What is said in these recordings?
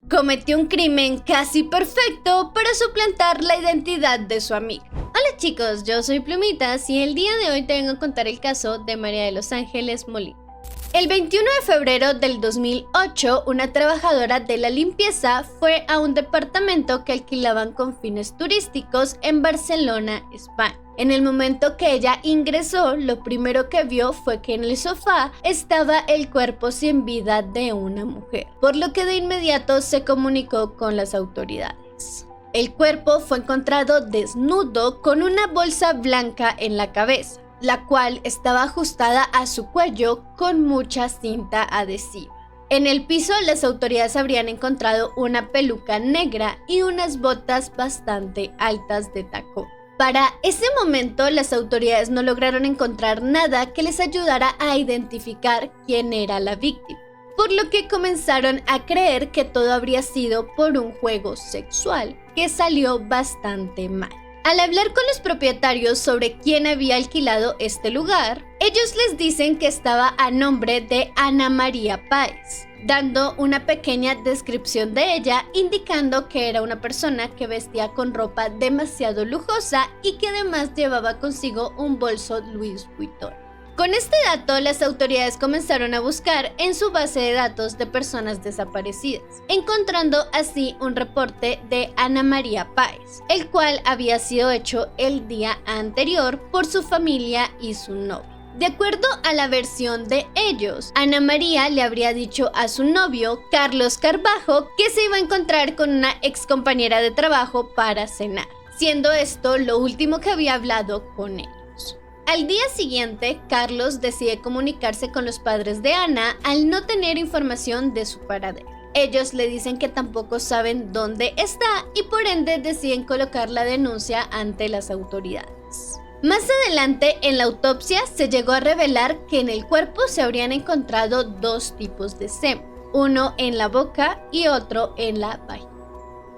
cometió un crimen casi perfecto para suplantar la identidad de su amiga. Hola chicos, yo soy Plumitas y el día de hoy te vengo a contar el caso de María de los Ángeles Molina. El 21 de febrero del 2008, una trabajadora de la limpieza fue a un departamento que alquilaban con fines turísticos en Barcelona, España. En el momento que ella ingresó, lo primero que vio fue que en el sofá estaba el cuerpo sin vida de una mujer, por lo que de inmediato se comunicó con las autoridades. El cuerpo fue encontrado desnudo con una bolsa blanca en la cabeza, la cual estaba ajustada a su cuello con mucha cinta adhesiva. En el piso, las autoridades habrían encontrado una peluca negra y unas botas bastante altas de tacón. Para ese momento, las autoridades no lograron encontrar nada que les ayudara a identificar quién era la víctima, por lo que comenzaron a creer que todo habría sido por un juego sexual que salió bastante mal. Al hablar con los propietarios sobre quién había alquilado este lugar, ellos les dicen que estaba a nombre de Ana María Páez, dando una pequeña descripción de ella, indicando que era una persona que vestía con ropa demasiado lujosa y que además llevaba consigo un bolso Louis Vuitton. Con este dato, las autoridades comenzaron a buscar en su base de datos de personas desaparecidas, encontrando así un reporte de Ana María Páez, el cual había sido hecho el día anterior por su familia y su novio. De acuerdo a la versión de ellos, Ana María le habría dicho a su novio, Carlos Carbajo, que se iba a encontrar con una ex compañera de trabajo para cenar, siendo esto lo último que había hablado con él. Al día siguiente, Carlos decide comunicarse con los padres de Ana al no tener información de su paradero. Ellos le dicen que tampoco saben dónde está y por ende deciden colocar la denuncia ante las autoridades. Más adelante, en la autopsia se llegó a revelar que en el cuerpo se habrían encontrado dos tipos de semen, uno en la boca y otro en la vagina.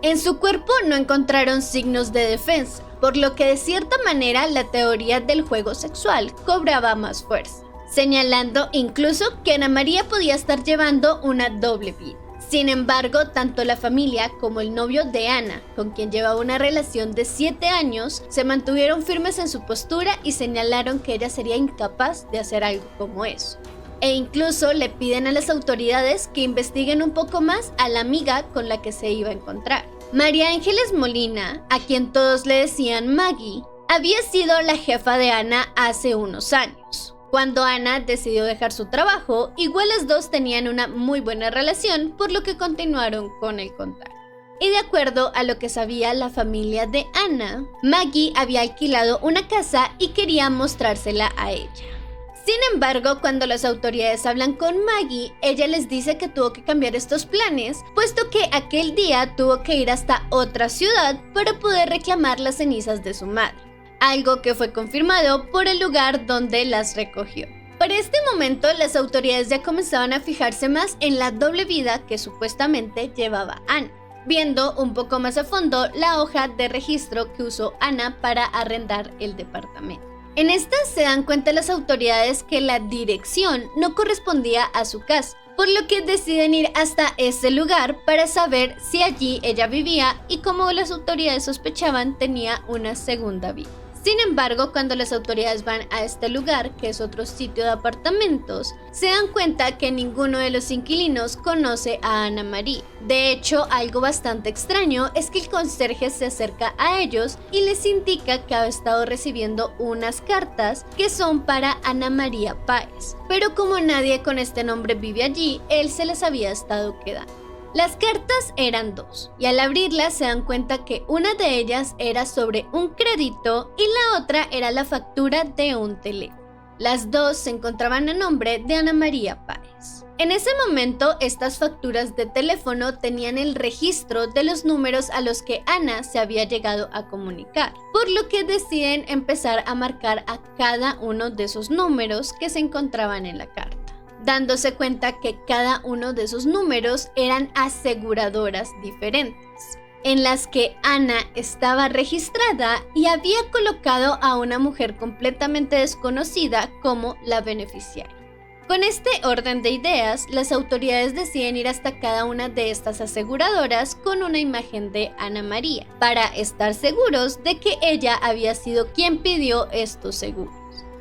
En su cuerpo no encontraron signos de defensa, por lo que de cierta manera la teoría del juego sexual cobraba más fuerza, señalando incluso que Ana María podía estar llevando una doble vida. Sin embargo, tanto la familia como el novio de Ana, con quien llevaba una relación de 7 años, se mantuvieron firmes en su postura y señalaron que ella sería incapaz de hacer algo como eso. E incluso le piden a las autoridades que investiguen un poco más a la amiga con la que se iba a encontrar. María Ángeles Molina, a quien todos le decían Maggie, había sido la jefa de Ana hace unos años. Cuando Ana decidió dejar su trabajo, igual las dos tenían una muy buena relación, por lo que continuaron con el contacto. Y de acuerdo a lo que sabía la familia de Ana, Maggie había alquilado una casa y quería mostrársela a ella. Sin embargo, cuando las autoridades hablan con Maggie, ella les dice que tuvo que cambiar estos planes, puesto que aquel día tuvo que ir hasta otra ciudad para poder reclamar las cenizas de su madre, algo que fue confirmado por el lugar donde las recogió. Para este momento, las autoridades ya comenzaban a fijarse más en la doble vida que supuestamente llevaba Ana, viendo un poco más a fondo la hoja de registro que usó Ana para arrendar el departamento. En esta se dan cuenta las autoridades que la dirección no correspondía a su casa, por lo que deciden ir hasta ese lugar para saber si allí ella vivía y, como las autoridades sospechaban, tenía una segunda vida. Sin embargo, cuando las autoridades van a este lugar, que es otro sitio de apartamentos, se dan cuenta que ninguno de los inquilinos conoce a Ana María. De hecho, algo bastante extraño es que el conserje se acerca a ellos y les indica que ha estado recibiendo unas cartas que son para Ana María Páez, pero como nadie con este nombre vive allí, él se las había estado quedando. Las cartas eran dos, y al abrirlas se dan cuenta que una de ellas era sobre un crédito y la otra era la factura de un teléfono. Las dos se encontraban a nombre de Ana María Páez. En ese momento, estas facturas de teléfono tenían el registro de los números a los que Ana se había llegado a comunicar, por lo que deciden empezar a marcar a cada uno de esos números que se encontraban en la carta, dándose cuenta que cada uno de esos números eran aseguradoras diferentes, en las que Ana estaba registrada y había colocado a una mujer completamente desconocida como la beneficiaria. Con este orden de ideas, las autoridades deciden ir hasta cada una de estas aseguradoras con una imagen de Ana María, para estar seguros de que ella había sido quien pidió estos seguros.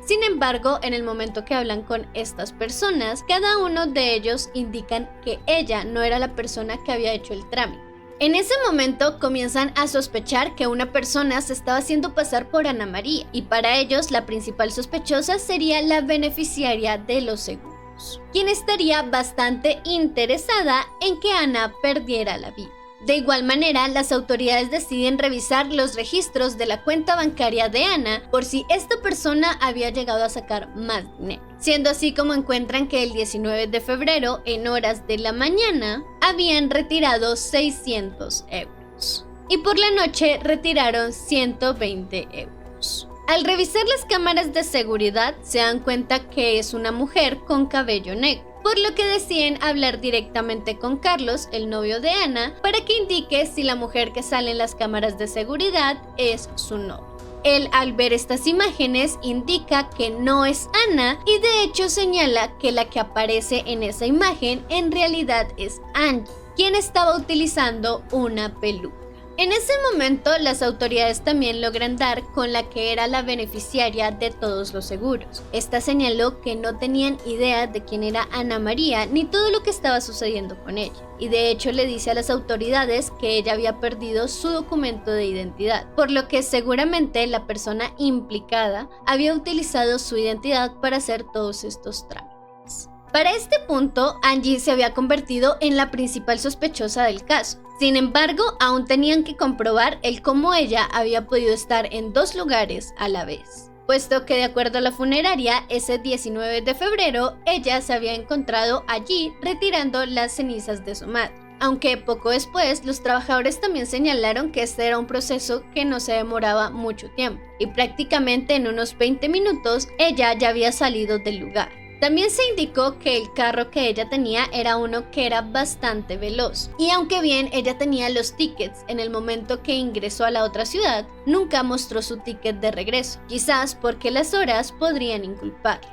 Sin embargo, en el momento que hablan con estas personas, cada uno de ellos indican que ella no era la persona que había hecho el trámite. En ese momento comienzan a sospechar que una persona se estaba haciendo pasar por Ana María, y para ellos la principal sospechosa sería la beneficiaria de los seguros, quien estaría bastante interesada en que Ana perdiera la vida. De igual manera, las autoridades deciden revisar los registros de la cuenta bancaria de Ana por si esta persona había llegado a sacar más dinero, siendo así como encuentran que el 19 de febrero, en horas de la mañana, habían retirado 600 euros y por la noche retiraron 120 euros. Al revisar las cámaras de seguridad, se dan cuenta que es una mujer con cabello negro, por lo que deciden hablar directamente con Carlos, el novio de Ana, para que indique si la mujer que sale en las cámaras de seguridad es su novio. Él, al ver estas imágenes, indica que no es Ana y de hecho señala que la que aparece en esa imagen en realidad es Angie, quien estaba utilizando una peluca. En ese momento, las autoridades también logran dar con la que era la beneficiaria de todos los seguros. Esta señaló que no tenían idea de quién era Ana María ni todo lo que estaba sucediendo con ella, y de hecho le dice a las autoridades que ella había perdido su documento de identidad, por lo que seguramente la persona implicada había utilizado su identidad para hacer todos estos trámites. Para este punto, Angie se había convertido en la principal sospechosa del caso. Sin embargo, aún tenían que comprobar el cómo ella había podido estar en dos lugares a la vez, puesto que de acuerdo a la funeraria, ese 19 de febrero, ella se había encontrado allí retirando las cenizas de su madre. Aunque poco después, los trabajadores también señalaron que este era un proceso que no se demoraba mucho tiempo, y prácticamente en unos 20 minutos ella ya había salido del lugar. También se indicó que el carro que ella tenía era uno que era bastante veloz, y aunque bien ella tenía los tickets en el momento que ingresó a la otra ciudad, nunca mostró su ticket de regreso, quizás porque las horas podrían inculparla.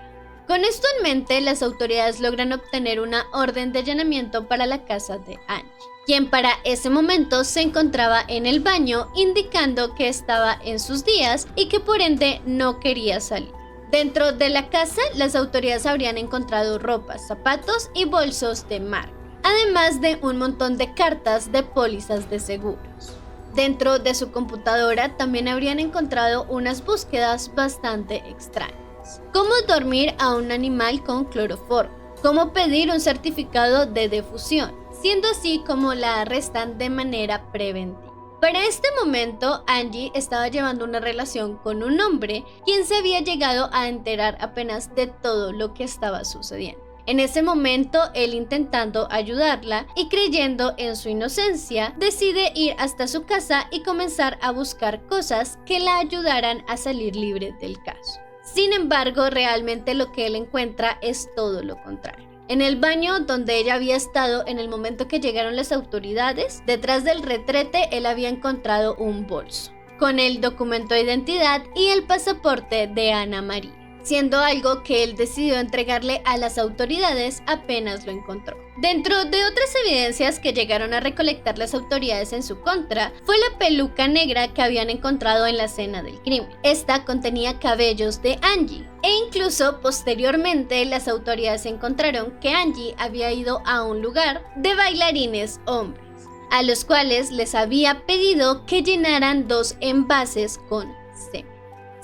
Con esto en mente, las autoridades logran obtener una orden de allanamiento para la casa de Angie, quien para ese momento se encontraba en el baño, indicando que estaba en sus días y que por ende no quería salir. Dentro de la casa, las autoridades habrían encontrado ropas, zapatos y bolsos de marca, además de un montón de cartas de pólizas de seguros. Dentro de su computadora también habrían encontrado unas búsquedas bastante extrañas. Cómo dormir a un animal con cloroformo, cómo pedir un certificado de defusión, siendo así como la arrestan de manera preventiva. Para este momento, Angie estaba llevando una relación con un hombre quien se había llegado a enterar apenas de todo lo que estaba sucediendo. En ese momento, él, intentando ayudarla y creyendo en su inocencia, decide ir hasta su casa y comenzar a buscar cosas que la ayudaran a salir libre del caso. Sin embargo, realmente lo que él encuentra es todo lo contrario. En el baño donde ella había estado en el momento que llegaron las autoridades, detrás del retrete él había encontrado un bolso con el documento de identidad y el pasaporte de Ana María, siendo algo que él decidió entregarle a las autoridades apenas lo encontró. Dentro de otras evidencias que llegaron a recolectar las autoridades en su contra, fue la peluca negra que habían encontrado en la escena del crimen. Esta contenía cabellos de Angie, e incluso posteriormente las autoridades encontraron que Angie había ido a un lugar de bailarines hombres, a los cuales les había pedido que llenaran 2 envases con semen,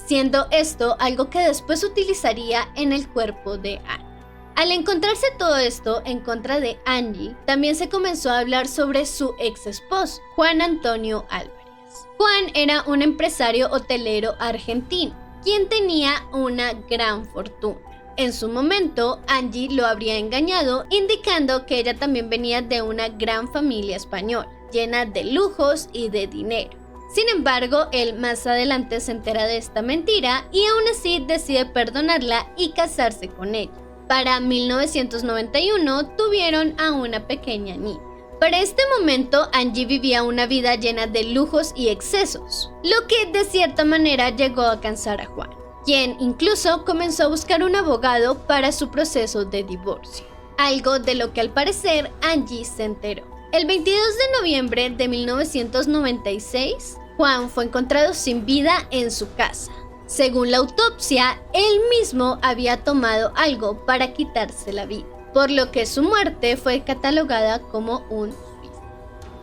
siendo esto algo que después utilizaría en el cuerpo de Angie. Al encontrarse todo esto en contra de Angie, también se comenzó a hablar sobre su ex esposo, Juan Antonio Álvarez. Juan era un empresario hotelero argentino, quien tenía una gran fortuna. En su momento, Angie lo habría engañado, indicando que ella también venía de una gran familia española, llena de lujos y de dinero. Sin embargo, él más adelante se entera de esta mentira y aún así decide perdonarla y casarse con ella. Para 1991 tuvieron a una pequeña niña. Para este momento, Angie vivía una vida llena de lujos y excesos, lo que de cierta manera llegó a cansar a Juan. quien incluso comenzó a buscar un abogado para su proceso de divorcio, algo de lo que al parecer Angie se enteró. El 22 de noviembre de 1996, Juan fue encontrado sin vida en su casa. Según la autopsia, él mismo había tomado algo para quitarse la vida, por lo que su muerte fue catalogada como un suicidio.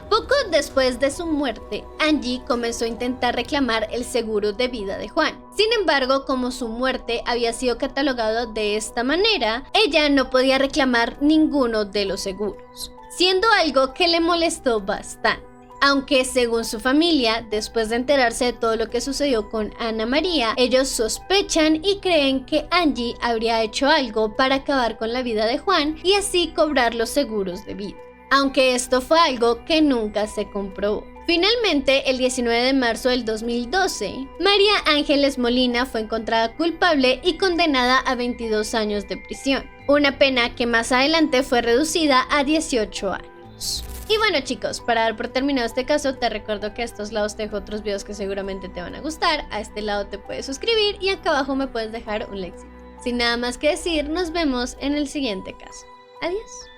Poco después de su muerte, Angie comenzó a intentar reclamar el seguro de vida de Juan. Sin embargo, como su muerte había sido catalogada de esta manera, ella no podía reclamar ninguno de los seguros, siendo algo que le molestó bastante. Aunque según su familia, después de enterarse de todo lo que sucedió con Ana María, ellos sospechan y creen que Angie habría hecho algo para acabar con la vida de Juan y así cobrar los seguros de vida, aunque esto fue algo que nunca se comprobó. Finalmente, el 19 de marzo del 2012, María Ángeles Molina fue encontrada culpable y condenada a 22 años de prisión, una pena que más adelante fue reducida a 18 años. Y bueno chicos, para dar por terminado este caso, te recuerdo que a estos lados te dejo otros videos que seguramente te van a gustar. A este lado te puedes suscribir y acá abajo me puedes dejar un like. Sin nada más que decir, nos vemos en el siguiente caso. Adiós.